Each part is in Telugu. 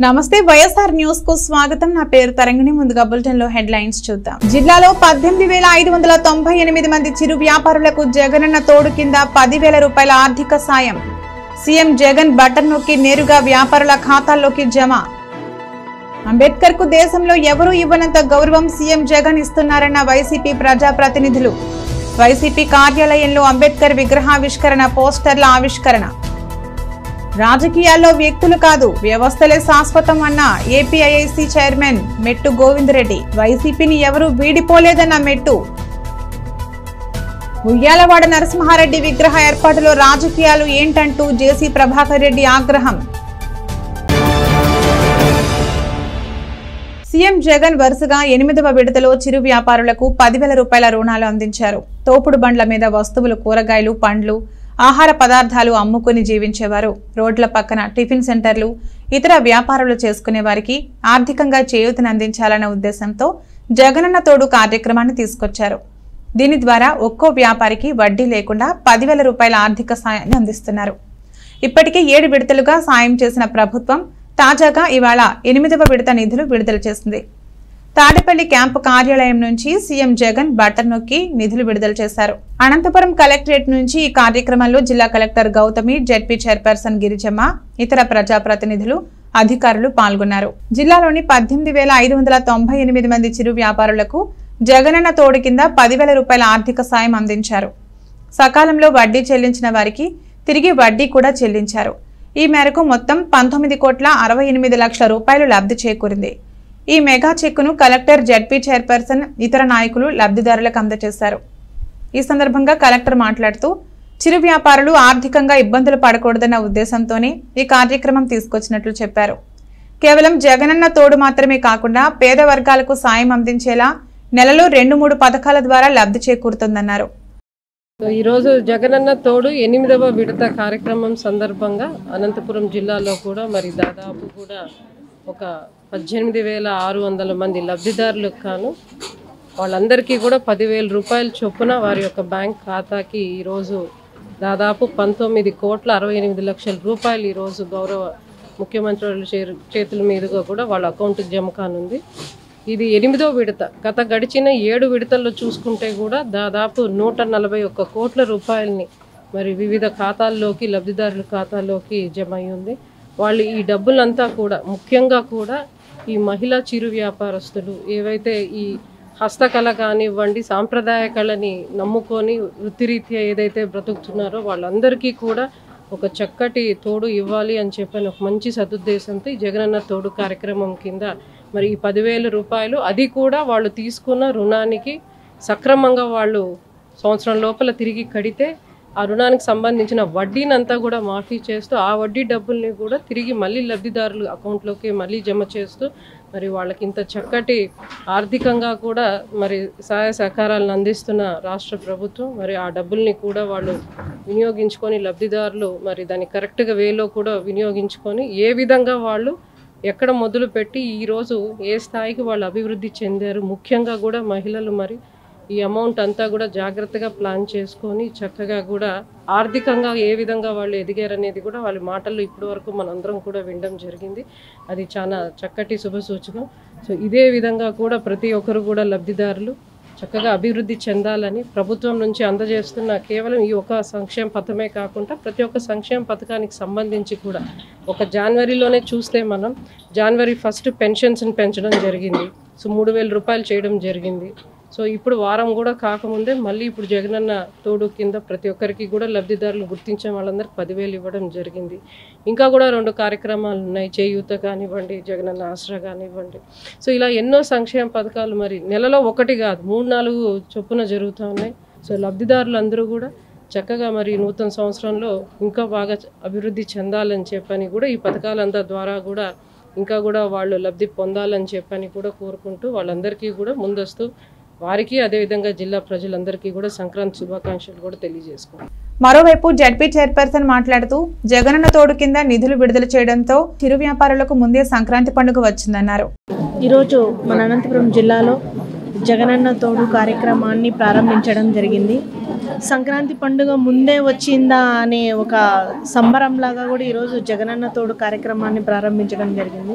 నమస్తే వైఎస్ఆర్ న్యూస్ కు స్వాగతం। నా పేరు తరంగిణి। ముందుగా బులెటిన్ లో హెడ్లైన్స్ చూద్దాం। జిల్లాలో 18598 మంది చిరు వ్యాపారులకు జగనన్న తోడు కింద 10,000 రూపాయల ఆర్థిక సాయం। సీఎం జగన్ బటన్ నొక్కి నేరుగా వ్యాపారుల ఖాతాల్లోకి జమ। అంబేద్కర్ కు దేశంలో ఎవరూ ఇవ్వనంత గౌరవం సీఎం జగన్ ఇస్తున్నారన్న వైసీపీ ప్రజా ప్రతినిధులు। వైసీపీ కార్యాలయంలో అంబేద్కర్ విగ్రహావిష్కరణ, పోస్టర్ల ఆవిష్కరణ। రాజకీయాల్లో వ్యక్తులు కాదు వ్యవస్థలే శాశ్వతం అన్న ఏపీఐఐసీ చైర్మన్ మెట్టు గోవిందరెడ్డి। వైసీపీని ఎవరూ వీడిపోలేదన్న మెట్టు। ఉయ్యాలవాడ నరసింహారెడ్డి విగ్రహ ఏర్పాటులో రాజకీయాలు ఏంటంటూ జేసీ ప్రభాకర్ రెడ్డి ఆగ్రహం। సీఎం జగన్ వరుసగా 8వ విడతలో చిరు వ్యాపారులకు 10,000 రూపాయల రుణాలు అందించారు। తోపుడు బండ్ల మీద వస్తువులు, కూరగాయలు, పండ్లు, ఆహార పదార్థాలు అమ్ముకుని జీవించేవారు, రోడ్ల పక్కన టిఫిన్ సెంటర్లు, ఇతర వ్యాపారాలు చేసుకునే వారికి ఆర్థికంగా చేయూతనందించాలన్న ఉద్దేశంతో జగనన్న తోడు కార్యక్రమాన్ని తీసుకొచ్చారు। దీని ద్వారా ఒక్కో వ్యాపారికి వడ్డీ లేకుండా 10,000 రూపాయల ఆర్థిక సాయాన్ని అందిస్తున్నారు। ఇప్పటికే 7 విడతలుగా సాయం చేసిన ప్రభుత్వం తాజాగా ఇవాళ 8వ విడత నిధులు విడుదల చేసింది। తాడేపల్లి క్యాంపు కార్యాలయం నుంచి సీఎం జగన్ బటన్ నొక్కి నిధులు విడుదల చేశారు। అనంతపురం కలెక్టరేట్ నుంచి ఈ కార్యక్రమంలో జిల్లా collector Gautami, ZP chairperson Girijamma, ఇతర ప్రజాప్రతినిధులు, అధికారులు పాల్గొన్నారు। జిల్లాలోని 18,598 మంది చిరు వ్యాపారులకు జగనన్న తోడు కింద 10,000 రూపాయల ఆర్థిక సాయం అందించారు। సకాలంలో వడ్డీ చెల్లించిన వారికి తిరిగి వడ్డీ కూడా చెల్లించారు। ఈ మేరకు మొత్తం 19,68,00,000 రూపాయలు లబ్ధి చేకూరింది। ఈ మెగా చెక్కును కలెక్టర్, జెడ్పీ చైర్పర్సన్, ఇతర నాయకులు లబ్ధిదారులకు అందజేశారు। ఈ సందర్భంగా కలెక్టర్ మాట్లాడుతూ చిరు వ్యాపారులు ఆర్థికంగా ఇబ్బందులు పడకూడదన్న ఉద్దేశంతోనే ఈ కార్యక్రమం తీసుకొచ్చినట్లు చెప్పారు। కేవలం జగనన్న తోడు మాత్రమే కాకుండా పేద వర్గాలకు సాయం అందించేలా నెలలో 2-3 పథకాల ద్వారా లబ్ధి చేకూరుతుందన్నారు। ఈరోజు జగనన్న తోడు 8వ విడత కార్యక్రమం సందర్భంగా అనంతపురం జిల్లాలో కూడా మరి దాదాపు కూడా ఒక 18,600 మంది లబ్ధిదారులకు కాను వాళ్ళందరికీ కూడా 10,000 రూపాయల చొప్పున వారి యొక్క బ్యాంక్ ఖాతాకి ఈరోజు దాదాపు 19,68,00,000 రూపాయలు ఈరోజు గౌరవ ముఖ్యమంత్రుల చేతుల మీదుగా కూడా వాళ్ళ అకౌంట్కి జమ కానుంది। ఇది 8వ విడత। గత గడిచిన 7 విడతల్లో చూసుకుంటే కూడా దాదాపు 141 కోట్ల రూపాయలని మరి వివిధ ఖాతాల్లోకి, లబ్ధిదారుల ఖాతాల్లోకి జమ అయ్యింది। వాళ్ళు ఈ డబ్బులంతా కూడా ముఖ్యంగా కూడా ఈ మహిళా చిరు వ్యాపారస్తులు ఏవైతే ఈ హస్తకళ కానివ్వండి, సాంప్రదాయ కళని నమ్ముకొని వృత్తిరీత్యా ఏదైతే బ్రతుకుతున్నారో వాళ్ళందరికీ కూడా ఒక చక్కటి తోడు ఇవ్వాలి అని చెప్పని ఒక మంచి సదుద్దేశంతో ఈ జగనన్న తోడు కార్యక్రమం కింద మరి ఈ 10,000 రూపాయలు, అది కూడా వాళ్ళు తీసుకున్న రుణానికి సక్రమంగా వాళ్ళు సంవత్సరం లోపల తిరిగి కడితే ఆ రుణానికి సంబంధించిన వడ్డీనంతా కూడా మాఫీ చేస్తూ ఆ వడ్డీ డబ్బుల్ని కూడా తిరిగి మళ్ళీ లబ్ధిదారులు అకౌంట్లోకి మళ్ళీ జమ చేస్తూ మరి వాళ్ళకి ఇంత చక్కటి ఆర్థికంగా కూడా మరి సహాయ సహకారాలను అందిస్తున్న రాష్ట్ర ప్రభుత్వం మరి ఆ డబ్బుల్ని కూడా వాళ్ళు వినియోగించుకొని లబ్ధిదారులు మరి దాన్ని కరెక్ట్గా వేలో కూడా వినియోగించుకొని ఏ విధంగా వాళ్ళు ఎక్కడ మొదలు పెట్టి ఈరోజు ఏ స్థాయికి వాళ్ళు అభివృద్ధి చెందారు, ముఖ్యంగా కూడా మహిళలు మరి ఈ అమౌంట్ అంతా కూడా జాగ్రత్తగా ప్లాన్ చేసుకొని చక్కగా కూడా ఆర్థికంగా ఏ విధంగా వాళ్ళు ఎదిగారనేది కూడా వాళ్ళ మాటల్లో ఇప్పటి వరకు మనందరం కూడా వినడం జరిగింది। అది చాలా చక్కటి శుభసూచకం। సో ఇదే విధంగా కూడా ప్రతి ఒక్కరు కూడా లబ్ధిదారులు చక్కగా అభివృద్ధి చెందాలని ప్రభుత్వం నుంచి అందజేస్తున్న కేవలం ఈ ఒక సంక్షేమ పథకమే కాకుండా ప్రతి ఒక్క సంక్షేమ పథకానికి సంబంధించి కూడా ఒక జనవరిలోనే చూస్తే మనం జనవరి 1 పెన్షన్స్ని పెంచడం జరిగింది। సో 3,000 రూపాయలు చేయడం జరిగింది। సో ఇప్పుడు వారం కూడా కాకముందే మళ్ళీ ఇప్పుడు జగనన్న తోడు కింద ప్రతి ఒక్కరికి కూడా లబ్ధిదారులు గుర్తించిన వాళ్ళందరికీ 10,000 ఇవ్వడం జరిగింది। ఇంకా కూడా 2 కార్యక్రమాలు ఉన్నాయి, చేయూత కానివ్వండి, జగనన్న ఆసరా కానివ్వండి। సో ఇలా ఎన్నో సంక్షేమ పథకాలు మరి నెలలో 1 కాదు 3-4 చొప్పున జరుగుతూ ఉన్నాయి। సో లబ్ధిదారులు అందరూ కూడా చక్కగా మరి నూతన సంవత్సరంలో ఇంకా బాగా అభివృద్ధి చెందాలని చెప్పని కూడా ఈ పథకాలంతా ద్వారా కూడా ఇంకా కూడా వాళ్ళు లబ్ధి పొందాలని చెప్పని కూడా కోరుకుంటూ వాళ్ళందరికీ కూడా ముందస్తు వారికి అదేవిధంగా జిల్లా ప్రజలందరికీ కూడా సంక్రాంతి శుభాకాంక్షలు కూడా తెలియజేసుకుంటాం। మరోవైపు జెడ్పీ చైర్పర్సన్ మాట్లాడుతూ జగనన్న తోడు కింద నిధులు విడుదల చేయడంతో చిరు వ్యాపారులకు ముందే సంక్రాంతి పండుగ వచ్చిందన్నారు। ఈరోజు మన అనంతపురం జిల్లాలో జగనన్న తోడు కార్యక్రమాన్ని ప్రారంభించడం జరిగింది. సంక్రాంతి పండుగ ముందే వచ్చిందా అనే ఒక సంబరంలాగా కూడా ఈరోజు జగనన్న తోడు కార్యక్రమాన్ని ప్రారంభించడం జరిగింది.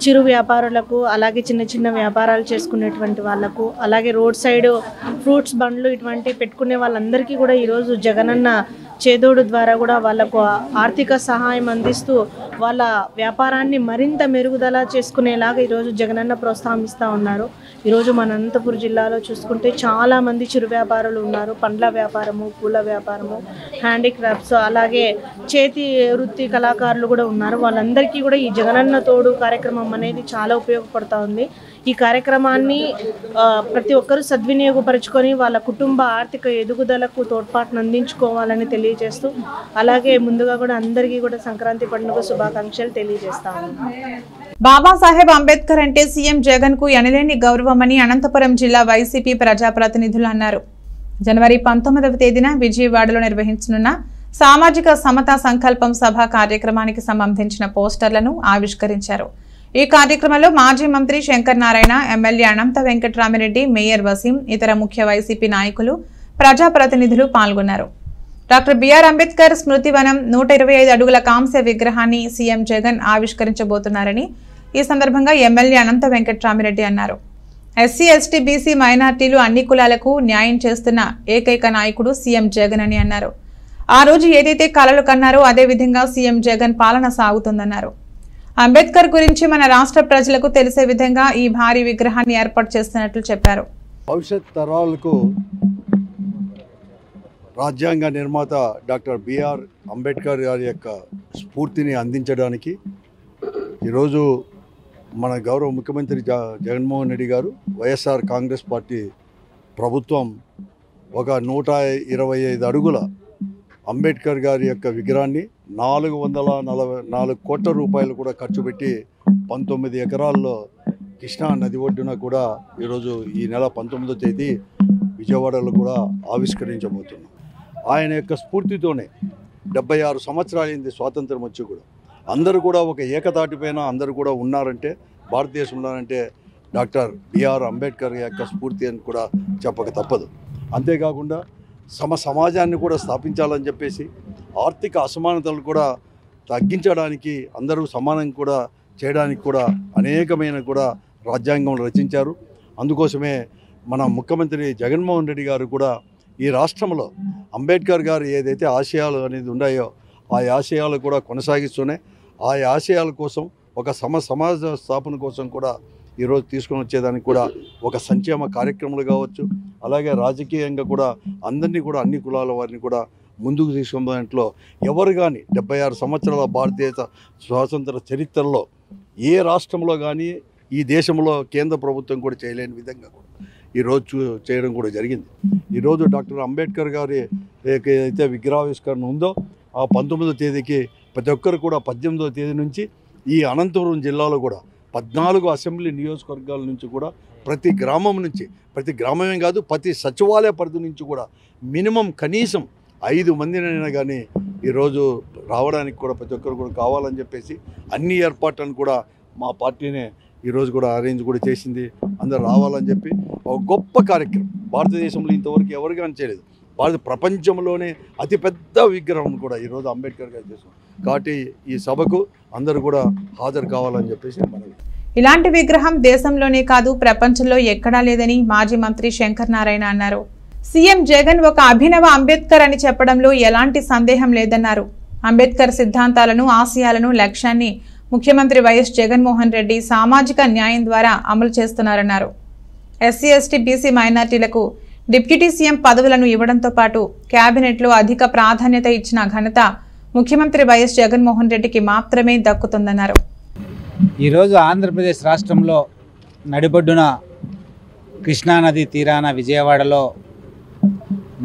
చిరు వ్యాపారులకు, అలాగే చిన్న చిన్న వ్యాపారాలు చేసుకునేటువంటి వాళ్ళకు, అలాగే రోడ్ సైడ్ ఫ్రూట్స్ బండ్లు ఇటువంటి పెట్టుకునే వాళ్ళందరికీ కూడా ఈరోజు జగనన్న చేదోడు ద్వారా కూడా వాళ్ళకు ఆర్థిక సహాయం అందిస్తూ వాళ్ళ వ్యాపారాన్ని మరింత మెరుగుదల చేసుకునేలాగా ఈరోజు జగనన్న ప్రోత్సహిస్తూ ఉన్నారు. ఈరోజు మన అనంతపురం జిల్లాలో చూసుకుంటే చాలామంది చిరు వ్యాపారులు ఉన్నారు. పండ్ల వ్యాపారము, పూల వ్యాపారము, హ్యాండీక్రాఫ్ట్స్, అలాగే చేతి వృత్తి కళాకారులు కూడా ఉన్నారు. వాళ్ళందరికీ కూడా ఈ జగనన్న తోడు కార్యక్రమం అనేది చాలా ఉపయోగపడుతూ ఉంది. ఈ కార్యక్రమాన్ని ప్రతి ఒక్కరూ సద్వినియోగపరుచుకొని వాళ్ళ కుటుంబ ఆర్థిక ఎదుగుదలకు తోడ్పాటును అందించుకోవాలని తెలియజేస్తూ, అలాగే ముందుగా కూడా అందరికీ కూడా సంక్రాంతి పండుగ శుభాకాంక్షలు తెలియజేస్తాము. బాబాసాహెబ్ అంబేద్కర్ అంటే సీఎం జగన్ కు ఎనలేని గౌరవమని అనంతపురం జిల్లా వైసీపీ ప్రజాప్రతినిధులు అన్నారు. జనవరి 19వ తేదీన విజయవాడలో నిర్వహించనున్న సామాజిక సమతా సంకల్పం సభ కార్యక్రమానికి సంబంధించిన పోస్టర్లను ఆవిష్కరించారు. ఈ కార్యక్రమంలో మాజీ మంత్రి శంకర్ నారాయణ, ఎమ్మెల్యే అనంత వెంకట్రామిరెడ్డి, మేయర్ వసీం, ఇతర ముఖ్య వైసీపీ నాయకులు, ప్రజాప్రతినిధులు పాల్గొన్నారు. డాక్టర్ బిఆర్ అంబేద్కర్ స్మృతివనం 125 అడుగుల కాంస్య విగ్రహాన్ని సీఎం జగన్ ఆవిష్కరించబోతున్నారని ఈ సందర్భంగా ఎమ్మెల్యే అనంత వెంకట్రామిరెడ్డి అన్నారు. ఎస్సీ, ఎస్టీ, బీసీ, మైనార్టీలు అన్ని కులాలకు న్యాయం చేస్తున్న ఏకైక నాయకుడు సీఎం జగన్ అని అన్నారు. ఆ రోజు ఏదైతే కలలు కన్నారో అదే విధంగా సీఎం జగన్ పాలన సాగుతుందన్నారు. అంబేద్కర్ గురించి మన రాష్ట్ర ప్రజలకు తెలిసే విధంగా ఈ భారీ విగ్రహాన్ని ఏర్పాటు చేస్తున్నట్లు చెప్పారు. భవిష్యత్ తరాలకు రాజ్యాంగ నిర్మాత డాక్టర్ బిఆర్ అంబేద్కర్ గారి యొక్క స్ఫూర్తిని అందించడానికి ఈరోజు మన గౌరవ ముఖ్యమంత్రి జగన్మోహన్ రెడ్డి గారు, వైఎస్ఆర్ కాంగ్రెస్ పార్టీ ప్రభుత్వం ఒక 125 అడుగుల అంబేద్కర్ గారి యొక్క విగ్రహాన్ని 444 కోట్ల రూపాయలు కూడా ఖర్చు పెట్టి 19 ఎకరాల్లో కృష్ణా నది ఒడ్డున కూడా ఈరోజు ఈ నెల 19వ తేదీ విజయవాడలో కూడా ఆవిష్కరించబోతున్నాం. ఆయన యొక్క స్ఫూర్తితోనే 76 సంవత్సరాలైంది స్వాతంత్రం వచ్చి కూడా అందరూ కూడా ఒక ఏకతాటిపైన అందరూ కూడా ఉన్నారంటే భారతదేశంలో అంటే డాక్టర్ బిఆర్ అంబేద్కర్ యొక్క స్ఫూర్తి అని కూడా చెప్పక తప్పదు. అంతేకాకుండా సమాజాన్ని కూడా స్థాపించాలని చెప్పేసి ఆర్థిక అసమానతలు కూడా తగ్గించడానికి, అందరూ సమానం కూడా చేయడానికి కూడా అనేకమైన కూడా రాజ్యాంగం రచించారు. అందుకోసమే మన ముఖ్యమంత్రి జగన్మోహన్ రెడ్డి గారు కూడా ఈ రాష్ట్రంలో అంబేద్కర్ గారు ఏదైతే ఆశయాలు అనేది ఉన్నాయో ఆ ఆశయాలు కూడా కొనసాగిస్తూనే ఆ ఆశయాల కోసం ఒక సమాజ స్థాపన కోసం కూడా ఈరోజు తీసుకొని వచ్చేదానికి కూడా ఒక సంక్షేమ కార్యక్రమాలు కావచ్చు, అలాగే రాజకీయంగా కూడా అందరినీ కూడా అన్ని కులాల వారిని కూడా ముందుకు తీసుకున్న దాంట్లో ఎవరు కానీ 76 సంవత్సరాల భారతదేశ స్వాతంత్ర చరిత్రలో ఏ రాష్ట్రంలో కానీ ఈ దేశంలో కేంద్ర ప్రభుత్వం కూడా చేయలేని విధంగా కూడా ఈరోజు చేయడం కూడా జరిగింది. ఈరోజు డాక్టర్ అంబేద్కర్ గారి ఏదైతే విగ్రహావిష్కరణ ఉందో ఆ 19వ తేదీకి ప్రతి ఒక్కరు కూడా 18వ తేదీ నుంచి ఈ అనంతపురం జిల్లాలో కూడా 14 అసెంబ్లీ నియోజకవర్గాల నుంచి కూడా ప్రతి గ్రామం నుంచి, ప్రతి గ్రామమే కాదు ప్రతి సచివాలయ పరిధి నుంచి కూడా మినిమం కనీసం 5 మందినైనా కానీ ఈరోజు రావడానికి కూడా ప్రతి ఒక్కరు కూడా కావాలని చెప్పేసి అన్ని ఏర్పాట్లను కూడా మా పార్టీనే ఈరోజు కూడా అరేంజ్ కూడా చేసింది. అందరు రావాలని చెప్పి ఒక గొప్ప కార్యక్రమం భారతదేశంలో ఇంతవరకు ఎవరు కానీ చేయలేదు. ప్రపంచంలోనే అతిపెద్ద విగ్రహం కూడా ఈరోజు అంబేద్కర్ గారు చేసాం. కాబట్టి ఈ సభకు అందరూ కూడా హాజరు కావాలని చెప్పేసి మనవి. ఇలాంటి విగ్రహం దేశంలోనే కాదు ప్రపంచంలో ఎక్కడా లేదని మాజీ మంత్రి శంకర్ నారాయణ అన్నారు. సీఎం జగన్ ఒక అభినవ అంబేద్కర్ అని చెప్పడంలో ఎలాంటి సందేహం లేదన్నారు. అంబేద్కర్ సిద్ధాంతాలను, ఆశయాలను, లక్ష్యాన్ని ముఖ్యమంత్రి వైఎస్ జగన్మోహన్ రెడ్డి సామాజిక న్యాయం ద్వారా అమలు చేస్తున్నారన్నారు. ఎస్సీ, ఎస్టీ, బీసీ, మైనార్టీలకు డిప్యూటీ సీఎం పదవులను ఇవ్వడంతో పాటు కేబినెట్లో అధిక ప్రాధాన్యత ఇచ్చిన ఘనత ముఖ్యమంత్రి వైఎస్ జగన్మోహన్ రెడ్డికి మాత్రమే దక్కుతుందన్నారు. ఈరోజు ఆంధ్రప్రదేశ్ రాష్ట్రంలో నడిబొడ్డున కృష్ణానది తీరాన విజయవాడలో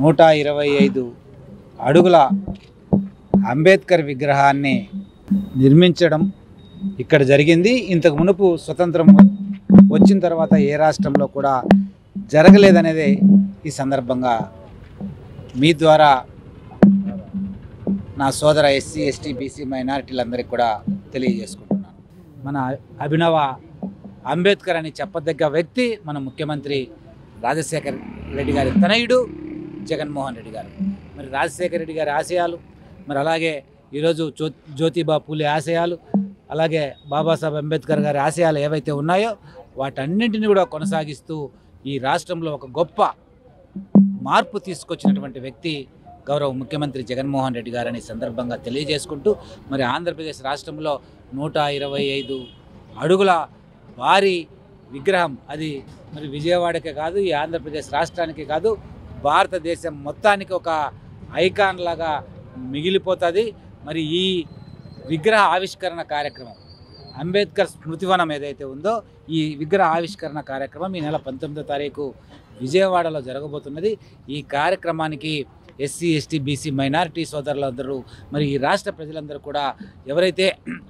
125 అడుగుల అంబేద్కర్ విగ్రహాన్ని నిర్మించడం ఇక్కడ జరిగింది. ఇంతకు మునుపు స్వతంత్రం వచ్చిన తర్వాత ఏ రాష్ట్రంలో కూడా జరగలేదనేది ఈ సందర్భంగా మీ ద్వారా నా సోదర ఎస్సీ, ఎస్టీ, బీసీ, మైనారిటీలందరికీ కూడా తెలియజేసుకుంటున్నాను. మన అభినవ అంబేద్కర్ అని చెప్పదగ్గ వ్యక్తి మన ముఖ్యమంత్రి రాజశేఖర రెడ్డి గారి తనయుడు జగన్మోహన్ రెడ్డి గారు. మరి రాజశేఖర రెడ్డి గారి ఆశయాలు, మరి అలాగే ఈరోజు జ్యోతిబా పూలే ఆశయాలు, అలాగే బాబాసాహెబ్ అంబేద్కర్ గారి ఆశయాలు ఏవైతే ఉన్నాయో వాటన్నింటినీ కూడా కొనసాగిస్తూ ఈ రాష్ట్రంలో ఒక గొప్ప మార్పు తీసుకొచ్చినటువంటి వ్యక్తి గౌరవ ముఖ్యమంత్రి జగన్మోహన్ రెడ్డి గారని సందర్భంగా తెలియజేసుకుంటూ, మరి ఆంధ్రప్రదేశ్ రాష్ట్రంలో 125 అడుగుల భారీ విగ్రహం, అది మరి విజయవాడకే కాదు, ఈ ఆంధ్రప్రదేశ్ రాష్ట్రానికి కాదు, భారతదేశం మొత్తానికి ఒక ఐకాన్ లాగా మిగిలిపోతుంది. మరి ఈ విగ్రహ ఆవిష్కరణ కార్యక్రమం, అంబేద్కర్ స్మృతివనం ఏదైతే ఉందో ఈ విగ్రహ ఆవిష్కరణ కార్యక్రమం ఈ నెల 19వ తారీఖు విజయవాడలో జరగబోతున్నది. ఈ కార్యక్రమానికి ఎస్సీ ఎస్టీ బీసీ మైనారిటీ సోదరులందరూ, మరి ఈ రాష్ట్ర ప్రజలందరూ కూడా ఎవరైతే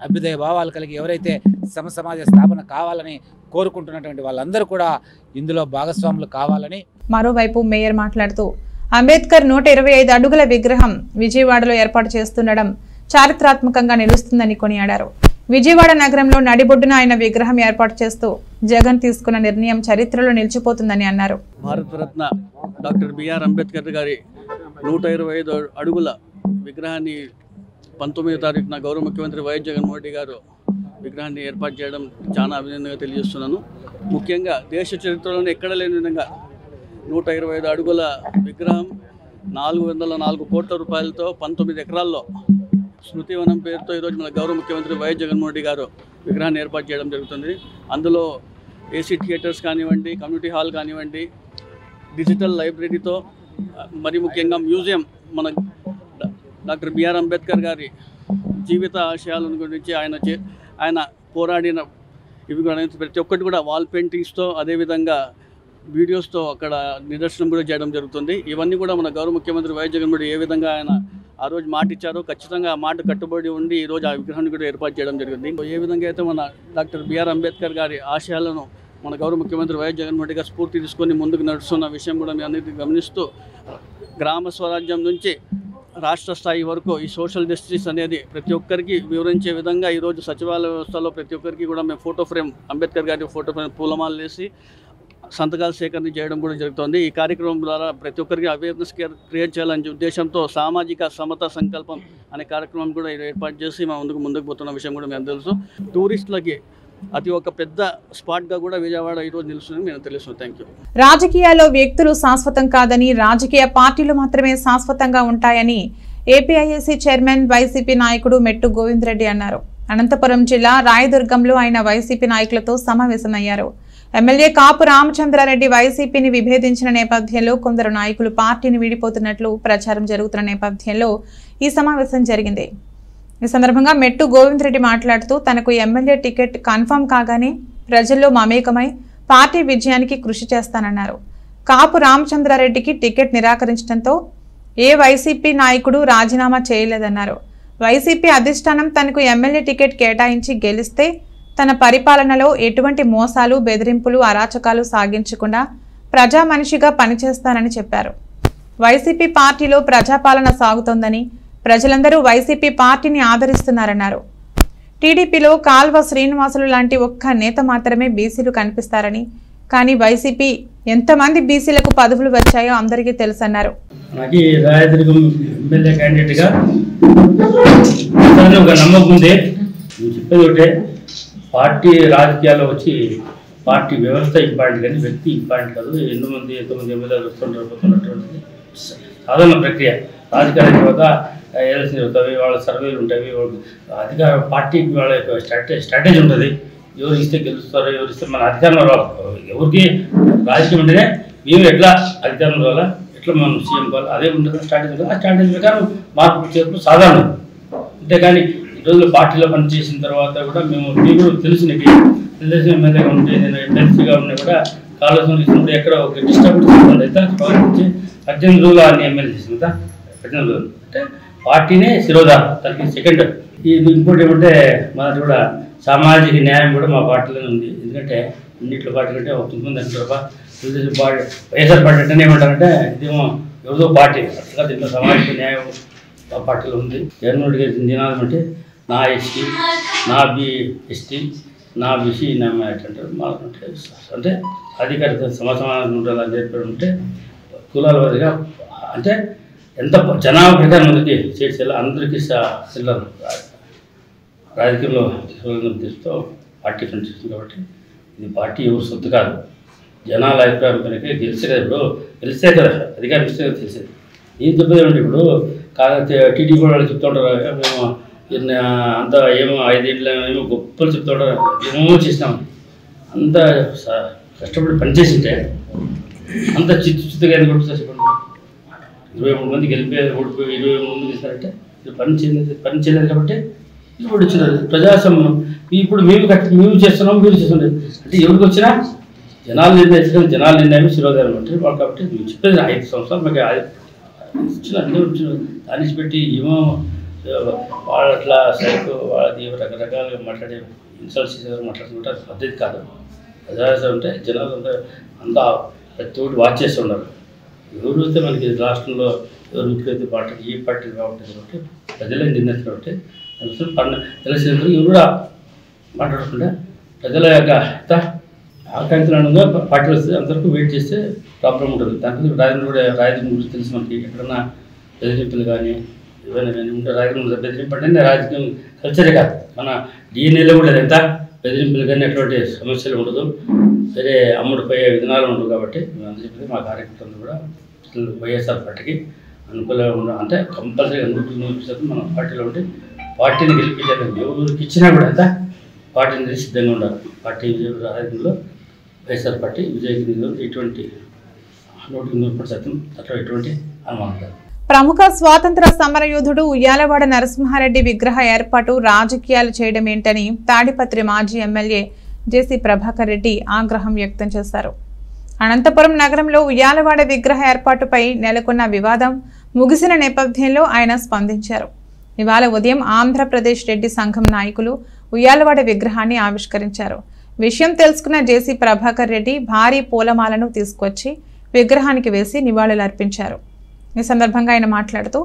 అభ్యుదయ భావాలు కలిగి ఎవరైతే సమాజ స్థాపన కావాలని కోరుకుంటున్నటువంటి వాళ్ళందరూ కూడా ఇందులో భాగస్వాములు కావాలని. మరోవైపు మేయర్ మాట్లాడుతూ అంబేద్కర్ 125 అడుగుల విగ్రహం విజయవాడలో ఏర్పాటు చేస్తుండడం చారిత్రాత్మకంగా నిలుస్తుందని కొనియాడారు. విజయవాడ నగరంలో నడిబొడ్డున ఆయన విగ్రహం ఏర్పాటు చేస్తూ జగన్ తీసుకున్న నిర్ణయం చరిత్రలో నిలిచిపోతుందని అన్నారు. భారతరత్న డాక్టర్ బిఆర్ అంబేద్కర్ గారి 125 అడుగుల విగ్రహాన్ని 19వ తారీఖున గౌరవ ముఖ్యమంత్రి వైఎస్ జగన్మోహన్ రెడ్డి గారు విగ్రహాన్ని ఏర్పాటు చేయడం చాలా అభినందనగా తెలియజేస్తున్నాను. ముఖ్యంగా దేశ చరిత్రలోనే ఎక్కడ లేని విధంగా 125 అడుగుల విగ్రహం 404 కోట్ల రూపాయలతో 19 ఎకరాల్లో స్మృతివనం పేరుతో ఈరోజు మన గౌరవ ముఖ్యమంత్రి వైఎస్ జగన్మోహన్ రెడ్డి గారు విగ్రహాన్ని ఏర్పాటు చేయడం జరుగుతుంది. అందులో ఏసీ థియేటర్స్ కానివ్వండి, కమ్యూనిటీ హాల్ కానివ్వండి, డిజిటల్ లైబ్రరీతో, మరి ముఖ్యంగా మ్యూజియం, మన డాక్టర్ బిఆర్ అంబేద్కర్ గారి జీవిత ఆశయాలను గురించి ఆయన పోరాడిన ఇవి కూడా ప్రతి ఒక్కటి కూడా వాల్ పెయింటింగ్స్తో, అదేవిధంగా వీడియోస్తో అక్కడ నిదర్శనం కూడా చేయడం జరుగుతుంది. ఇవన్నీ కూడా మన గౌరవ ముఖ్యమంత్రి వైఎస్ జగన్మోహన్ రెడ్డి ఏ విధంగా ఆయన ఆ రోజు మాట ఇచ్చారో ఖచ్చితంగా ఆ మాట కట్టుబడి ఉండి ఈరోజు ఆ విగ్రహాన్ని కూడా ఏర్పాటు చేయడం జరిగింది. ఏ విధంగా అయితే మన డాక్టర్ బిఆర్ అంబేద్కర్ గారి ఆశయాలను మన గౌరవ ముఖ్యమంత్రి వైఎస్ జగన్మోహన్ రెడ్డి గారు స్ఫూర్తి తీసుకొని ముందుకు నడుస్తున్న విషయం కూడా మీ అందరికీ గమనిస్తూ, గ్రామ స్వరాజ్యం నుంచి రాష్ట్ర స్థాయి వరకు ఈ సోషల్ జస్టిస్ అనేది ప్రతి ఒక్కరికి వివరించే విధంగా ఈరోజు సచివాలయ వ్యవస్థలో ప్రతి ఒక్కరికి కూడా మేము ఫోటో ఫ్రేమ్, అంబేద్కర్ గారి ఫోటో ఫ్రేమ్ పూలమాలు వేసి సంతకాలు సేకరణ చేయడం కూడా జరుగుతుంది. ఈ కార్యక్రమం ద్వారా ప్రతి ఒక్కరికి అవేర్నెస్ క్రియేట్ చేయాలనే ఉద్దేశంతో సామాజిక సమత సంకల్పం అనే కార్యక్రమం కూడా ఏర్పాటు చేసి మేము ముందుకు పోతున్న విషయం కూడా మేము తెలుసు. టూరిస్టులకి అతి ఒక పెద్ద స్పాట్గా కూడా విజయవాడ ఈరోజు నిలుస్తుందని మేము తెలుస్తుంది. Thank you. రాజకీయాల్లో వ్యక్తులు శాశ్వతం కాదని, రాజకీయ పార్టీలు మాత్రమే శాశ్వతంగా ఉంటాయని ఏపీఐఏసీ చైర్మన్ వైసీపీ నాయకుడు మెట్టు గోవిందరెడ్డి అన్నారు. అనంతపురం జిల్లా రాయదుర్గంలో ఆయన వైసీపీ నాయకులతో సమావేశమయ్యారు. ఎమ్మెల్యే కాపు రామచంద్రారెడ్డి వైసీపీని విభేదించిన నేపథ్యంలో కొందరు నాయకులు పార్టీని వీడిపోతున్నట్లు ప్రచారం జరుగుతున్న నేపథ్యంలో ఈ సమావేశం జరిగింది. ఈ సందర్భంగా మెట్టు గోవిందరెడ్డి మాట్లాడుతూ తనకు ఎమ్మెల్యే టికెట్ కన్ఫర్మ్ కాగానే ప్రజల్లో మమేకమై పార్టీ విజయానికి కృషి చేస్తానన్నారు. కాపు రామచంద్రారెడ్డికి టికెట్ నిరాకరించడంతో ఏ వైసీపీ నాయకుడు రాజీనామా చేయలేదన్నారు. వైసీపీ అధిష్టానం తనకు ఎమ్మెల్యే టికెట్ కేటాయించి గెలిస్తే తన పరిపాలనలో ఎటువంటి మోసాలు, బెదిరింపులు, అరాచకాలు సాగించకుండా ప్రజా మనిషిగా పనిచేస్తానని చెప్పారు. వైసీపీ పార్టీలో ప్రజాపాలన సాగుతోందని, ప్రజలందరూ వైసీపీ పార్టీని ఆదరిస్తున్నారన్నారు. టీడీపీలో కాల్వ శ్రీనివాసులు లాంటి ఒక్క నేత మాత్రమే బీసీలు కనిపిస్తారని, కానీ వైసీపీ ఎంతమంది బీసీలకు పదవులు వచ్చాయో అందరికీ తెలుసన్నారు. పార్టీ రాజకీయాల్లో వచ్చి పార్టీ వ్యవస్థ ఇంపార్టెంట్ కానీ వ్యక్తి ఇంపార్టెంట్ కాదు. ఎంతమంది ఎమ్మెల్యేలు వస్తున్నటువంటిది సాధారణ ప్రక్రియ. రాజకీయాల తర్వాత ఎలక్షన్ జరుగుతాయి, వాళ్ళ సర్వేలు ఉంటాయి, అధికార పార్టీకి వాళ్ళ యొక్క స్ట్రాటజీ ఉంటుంది. ఎవరు ఇస్తే గెలుస్తారో, ఎవరు ఇస్తే మన అధికారంలో రావాలి. ఎవరికి రాజకీయం ఉంటేనే మేము ఎట్లా అధికారంలో రావాలా, ఎట్లా మనం సీఎం కావాలి, అదే ఉంటుంది స్ట్రాటజీ. ఆ స్ట్రాటజీ ప్రకారం మార్పు చేర్పు సాధారణం. అంతేకాని ఈరోజు పార్టీలో పనిచేసిన తర్వాత కూడా మీకు తెలిసిన ఎమ్మెల్యేగా ఉంటే, నేను ఎమ్మెల్సీగా ఉన్నా కూడా కాలుష్యం తీసుకుంటే ఎక్కడ ఒక డిస్టర్బెన్స్ అయితే 18 రోజులు అన్ని ఎమ్మెల్యే చేసిన 18 రోజులు అంటే పార్టీనే శిరోధారం, దానికి సెకండ్. ఇది ఇంకోటి ఏమంటే మనది కూడా సామాజిక న్యాయం కూడా మా పార్టీలోనే ఉంది. ఎందుకంటే అన్నింటిలో పార్టీ కంటే కొంతమంది అంటారు తెలుగుదేశం పార్టీ, వైఎస్ఆర్ పార్టీ అంటే ఏమంటారంటే ఇదేమో ఎవరిదో పార్టీ, అట్లా దీంట్లో సామాజిక న్యాయం మా పార్టీలో ఉంది. జగన్మోహన్ రెడ్డి గారి నినాదం అంటే నా ఎస్టీ, నా ఎస్టీ, నా విషయం నమ్మేటంటే మాకుంటే అంటే అధికారిక సమాచారం ఉంటుందని చెప్పి ఉంటే కులాల వారిగా అంటే ఎంత జనాభా ప్రకారం మందికి చేసేలా అందరికీ చిల్లరు రాజకీయంలో తీస్తూ పార్టీ ఫండ్ చేస్తుంది కాబట్టి ఇది పార్టీ ఎవరు సొత్తు కాదు, జనాల అభిప్రాయం కనుక గెలిచే కదా. ఇప్పుడు గెలిస్తే కదా అధికారం ఇస్తే కదా తెలిసేది. ఏం చెప్పేది ఏమంటే ఇప్పుడు టీడీపీ వాళ్ళు చెప్తుంటారు మేము అంత ఏమో 5 ఏళ్ళు ఏమో గొప్పలు చెప్తుంటారు, ఏమో చేసినామని. అంత కష్టపడి పనిచేసింటే అంత చిత్తుగా ఎందుకు కొడుతుంది చెప్పండి. 23 మంది గెలిపే ఓడిపోయి 23 మంది గెలిచారంటే పని చేయలేదు కాబట్టి ఇప్పుడు వచ్చినారు ప్రజాస్వామ్యం. ఇప్పుడు మేము చేస్తున్నాం, మీరు చేస్తుండే అంటే ఎవరికి వచ్చినా జనాలు నిర్ణయించడం, జనాలు నిర్ణయం శిరోధారం అంటే వాళ్ళు. కాబట్టి మేము చెప్పేది 5 సంవత్సరాలు మాకు ఇచ్చిన అన్నీ వచ్చిన దాన్ని పెట్టి ఏమో వాళ్ళ అట్లా సైకో వాళ్ళది రకరకాలుగా మాట్లాడే ఇన్సల్ట్స్ మాట్లాడుతుంటే పద్ధతి కాదు. ప్రజాస్వామ్యం అంటే జనాలు అంతా ప్రతి ఒక్కటి వాచ్ చేస్తున్నారు. ఎవరైతే మనకి రాష్ట్రంలో ఎవరు ముఖ్యమంత్రి పార్టీ ఏ పార్టీ కాబట్టి కాబట్టి ప్రజలే నిర్ణయించారు కాబట్టి తెలిసిన ఎవరు కూడా మాట్లాడకుండా ప్రజల యొక్క ఆకాంక్షలుగా పార్టీ వస్తే అంతవరకు వెయిట్ చేస్తే ప్రాబ్లం ఉంటుంది. దాంట్లో రాజకీయం గురించి తెలిసి మనకి ఎక్కడన్నా బెదిరింపులు కానీ ఏమైనా కానీ ఉంటే రాజకీయం బెదిరింపు అంటే రాజకీయం కల్చరే కాదు, మన డిఎన్ఏలో కూడా ఎంత బెదిరింపులు కానీ ఎటువంటి సమస్యలు ఉండదు, వేరే అమ్ముడుపోయే విధానాలు ఉండవు. కాబట్టి మేము అందరూ చెప్పేది మా కార్యకర్తలు కూడా వైఎస్ఆర్ పార్టీకి అనుకూలంగా ఉండడం అంటే కంపల్సరీ 100% మన పార్టీలో ఉంటే పార్టీని గెలిపించాలి. ఎవరికి ఇచ్చినా కూడా ఎంత పార్టీని సిద్ధంగా ఉండాలి. పార్టీ రాజకీయంలో వైఎస్ఆర్ పార్టీ విజయగిరి ఎటువంటి 100% అట్లా ఎటువంటి అనుమానం కాదు. ప్రముఖ స్వాతంత్ర సమరయోధుడు ఉయ్యాలవాడ నరసింహారెడ్డి విగ్రహ ఏర్పాటు రాజకీయాలు చేయడం ఏంటని తాడిపత్రి మాజీ ఎమ్మెల్యే జేసీ ప్రభాకర్ రెడ్డి ఆగ్రహం వ్యక్తం చేశారు. అనంతపురం నగరంలో ఉయ్యాలవాడ విగ్రహ ఏర్పాటుపై నెలకొన్న వివాదం ముగిసిన నేపథ్యంలో ఆయన స్పందించారు. ఇవాళ ఉదయం ఆంధ్రప్రదేశ్ రెడ్డి సంఘం నాయకులు ఉయ్యాలవాడ విగ్రహాన్ని ఆవిష్కరించారు. విషయం తెలుసుకున్న జేసీ ప్రభాకర్ రెడ్డి భారీ పూలమాలను తీసుకొచ్చి విగ్రహానికి వేసి నివాళులర్పించారు. ఈ సందర్భంగా ఆయన మాట్లాడుతూ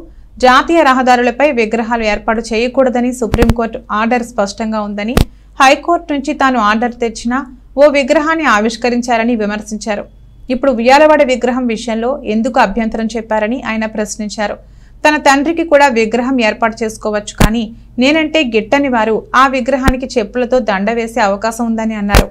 జాతీయ రహదారులపై విగ్రహాలు ఏర్పాటు చేయకూడదని సుప్రీంకోర్టు ఆర్డర్ స్పష్టంగా ఉందని, హైకోర్టు నుంచి తాను ఆర్డర్ తెచ్చినా ఓ విగ్రహాన్ని ఆవిష్కరించారని విమర్శించారు. ఇప్పుడు ఉయ్యాలవాడ విగ్రహం విషయంలో ఎందుకు అభ్యంతరం చెప్పారని ఆయన ప్రశ్నించారు. తన తండ్రికి కూడా విగ్రహం ఏర్పాటు చేసుకోవచ్చు, కానీ నేనంటే గిట్టని వారు ఆ విగ్రహానికి చెప్పులతో దండ వేసే అవకాశం ఉందని అన్నారు.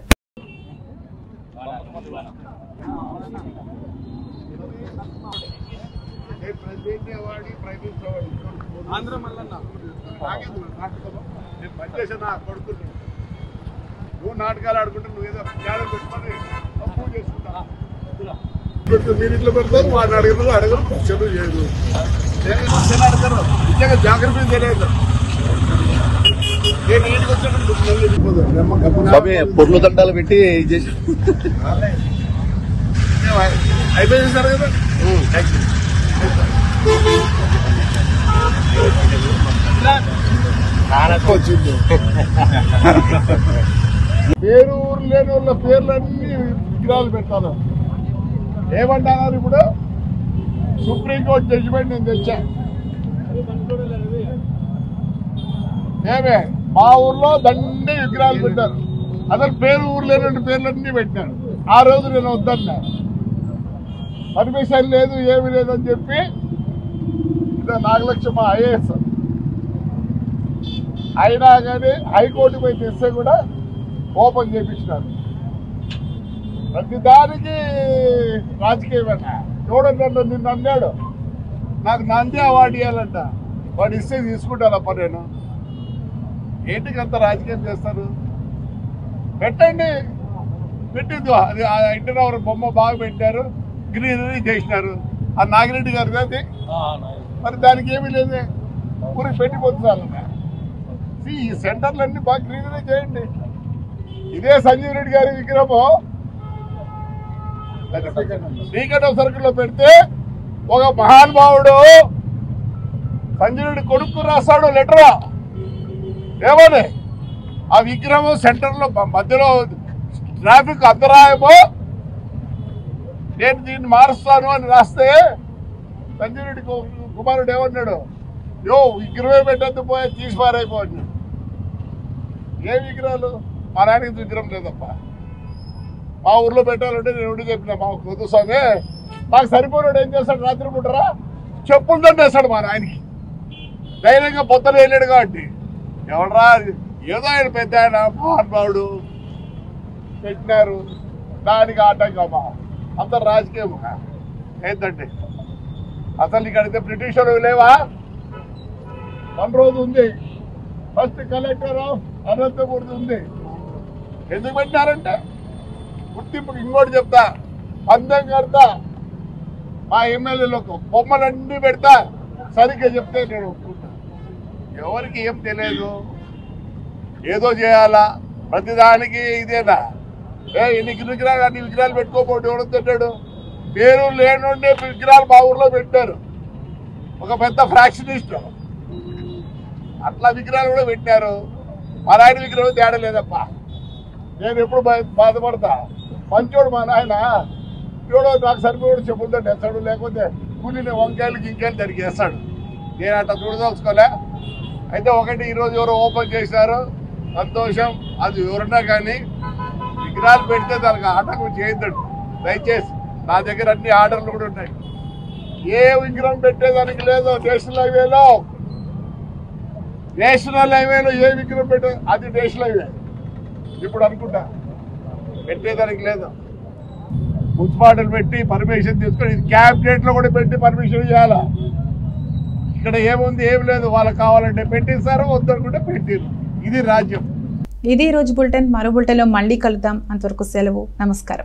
నువ్వు నాటకాలు ఆడుకుంటే నువ్వేదో జ్ఞానం పెట్టుకొని తప్పు చేసుకుంటా మీరు ఇట్లా పెడతారు, వాడిని అడగరు అడగరు క్వశ్చన్లు చేయరు, క్వశ్చన్ అడగరు, నిజంగా జాగ్రత్త తెలియదు. నేను ఇంటికి వచ్చాను పొర్లు దండాలు పెట్టి చేసి అయిపోయింది సార్ కదా. పేరు ఊరు లేని వాళ్ళ పేర్లన్నీ విగ్రహాలు పెడతాను. ఏమంటున్నారు ఇప్పుడు సుప్రీంకోర్టు జడ్జిమెంట్ నేను తెచ్చా. ఏమే మా ఊర్లో దండి విగ్రహాలు పెట్టారు, అసలు పేరు ఊరు లేని పేర్లన్నీ పెట్టినారు. ఆ రోజు నేను వద్దన్నా, పర్మిషన్ లేదు ఏమీ లేదని చెప్పి నాగలక్ష్మ ఐఏఎస్ అయినా కానీ హైకోర్టు పోయి తెస్తే కూడా ఓపెన్ చేయించినారు. ప్రతిదానికి రాజకీయమేట. చూడండి నిన్ను అన్నాడు నాకు నంది అవార్డు ఇవ్వాలంట, వాడు ఇస్తే తీసుకుంటానప్ప నేను. ఏంటికి అంత రాజకీయం చేస్తారు? పెట్టండి, పెట్టింది. అది ఇంటర్ బొమ్మ బాగా పెట్టారు, గ్రీనరీ చేసినారు. ఆ నాగిరెడ్డి గారు అది మరి దానికి ఏమీ లేదే, ఊరికి పెట్టిపోతున్నారు. ఈ సెంటర్లన్నీ బాగా గ్రీనరీ చేయండి. ఇదే సంజీవ్ రెడ్డి గారి విగ్రహము శ్రీకటం సర్కిల్లో పెడితే ఒక మహానుభావుడు సంజీవ్ రెడ్డి కొడుకు రాస్తాడు లెటర్ ఏమని, ఆ విగ్రహం సెంటర్లో మధ్యలో ట్రాఫిక్ అంతరాయమో నేను దీన్ని మారుస్తాను అని రాస్తే సంజీవ్ రెడ్డి కుమారుడు ఏమన్నాడు, విగ్రహమే పెట్టద్దు పోయి తీసి పారైపోయి. ఏ విగ్రహాలు? మా నాయనకి విగ్రహం లేదప్ప. మా ఊర్లో పెట్టాలంటే నేను ఉండి చెప్పిన మా కుదుస్వామి నాకు సరిపోయినాడు ఏం చేస్తాడు, రాత్రి పుట్టరా చెప్పులతో వేస్తాడు మా నాయనకి. ధైర్యంగా పొత్తలు వెళ్ళాడు కాబట్టి ఎవడరా ఏదో ఆయన పెద్ద ఆయన మహానుభావుడు పెట్టినారు, దానికి ఆటంకమా అంత రాజకీయమా ఏంటంటే అసలు ఇక్కడైతే బ్రిటిష్ వాళ్ళు లేవా? మన రోజు ఉంది, ఫస్ట్ కలెక్టర్ అనంతపూర్ ఉంది. ఎందుకు పెట్టినారంటే గుర్తింపుకి. ఇంకోటి చెప్తా, పందెం కడతా మా ఎమ్మెల్యేలకు బొమ్మలన్నీ పెడతా, సరిగ్గా చెప్తే నేను ఒప్పుకుంటా. ఎవరికి ఏం తెలియదు, ఏదో చేయాలా ప్రతిదానికి ఇదేనా? ఎన్ని విగ్రహాలు అన్ని విగ్రహాలు పెట్టుకోపోతే ఎవడో తిట్టాడు. పేరు లేనుండే విగ్రహాలు మా ఊర్లో పెట్టారు, ఒక పెద్ద ఫ్రాక్షనిస్ట్ అట్లా విగ్రహాలు కూడా పెట్టారు. మా నాయన విగ్రహం తేడా లేదప్ప. నేను ఎప్పుడు బాధపడతా, మంచోడు మా నాయన. ఎవడో నాకు సరిపోయాడు చెప్పులతో వేస్తాడు, లేకపోతే కూలిని వంకాయలు గింకాయలు జరిగేస్తాడు. నేను అట్లా చూడదలుచుకోలే. అయితే ఒకటి ఈరోజు ఎవరో ఓపెన్ చేశారు, సంతోషం. అది ఎవరన్నా కానీ విగ్రహాలు పెడితే దానికి ఆటంకం చేయొద్దండి దయచేసి. నా దగ్గర అన్ని ఆర్డర్లు కూడా ఉన్నాయి. ఏ విగ్రహం పెట్టేదానికి లేదు. నేషనల్ హైవేలో ఏ విగ్రహం పెట్టే అది నేషనల్ హైవే ఇప్పుడు అనుకుంటా, పెట్టేదానికి లేదు. మున్సిపాలిటీలు పెట్టి పర్మిషన్ తీసుకొని ఇది క్యాబినెట్లో కూడా పెట్టి పర్మిషన్ చేయాలా. ఇక్కడ ఏముంది ఏం లేదు, వాళ్ళకి కావాలంటే పెట్టిస్తారు, వద్దనుకుంటే పెట్టిరు. ఇది రాజ్యం. ఇది రోజు బులెటిన్. మరో బులెటిన్లో మళ్ళీ కలుద్దాం. అంతవరకు సెలవు. నమస్కారం.